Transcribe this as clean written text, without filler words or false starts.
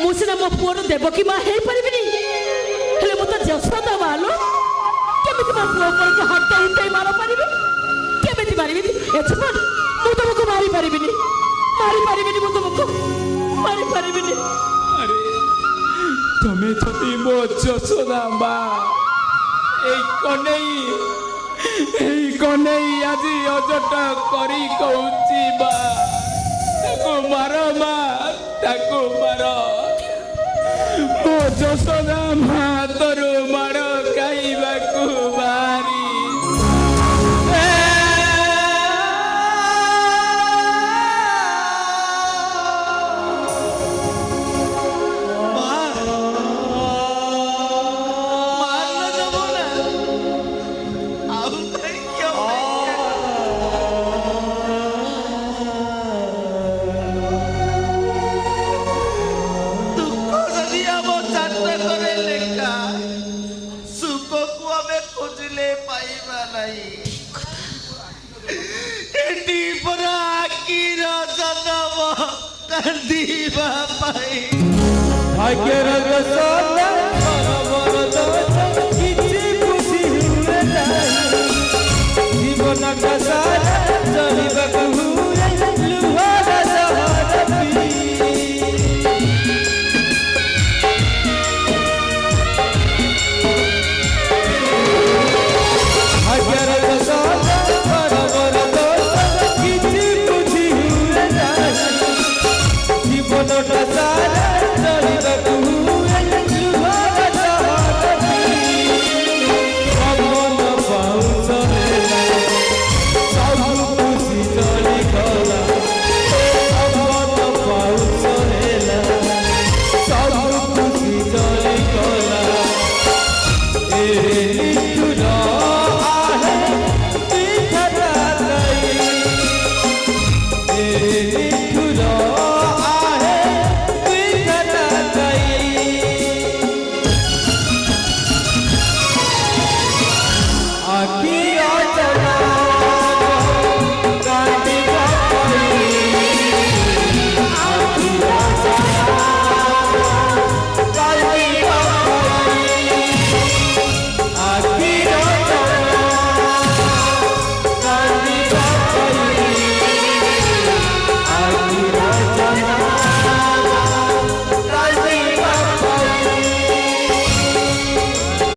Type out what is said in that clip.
ମୁଁ ସିନା ମୋ ପୁଅର ଦେବକୀ ମା ହେଇପାରିବିନି, ହେଲେ ମୁଁ ତ ଯଶୋଦା ମା ଲୋ। କେମିତି ମୋ ପୁଅ ଉପରକୁ ହାତ ଉଠେଇ ମାର ପାରିବି? କେମିତି ମାରିବି? ଏଥର ମୁଁ ତମକୁ ମାରିପାରିବିନି, ମାରିପାରିବିନି, ମୁଁ ତମକୁ ମାରିପାରିବିନି। আরে তুমি যদি মো যশোদা মা এই কনেই আজি অজট করি কହୁছি মা, তাকু মার মা, তাকু মার। মো যশোদা মা তোর মার খাইবাকু বারি। ভাগ্যের দশা কিছু খুশি হুয়ে নাই, জীবনটা সারা চলিବାକୁ ହୁଏ ଲୁହର ସହର ପିଇ। ଭାଗ୍ୟର ଦଶା ପରମର ଦୋଷ କିଛି ବୁଝି ହୁଏ ନାହିଁ, জীবনটা সারা চলিବାକୁ ହୁଏ ଲୁହର ସହର ପିଇ। ପବନ ପାଉଛ ହେଲା ସବୁ ଖୁସି ଚଳିଗଲା, ପବନ ପାଉଛ ହେଲା ସବୁ ଖୁସି ଚଳିଗଲା। ଏ ନିଷ୍ଠୁର ଆହେ ବିଧାତା ଦେଇ, ଏ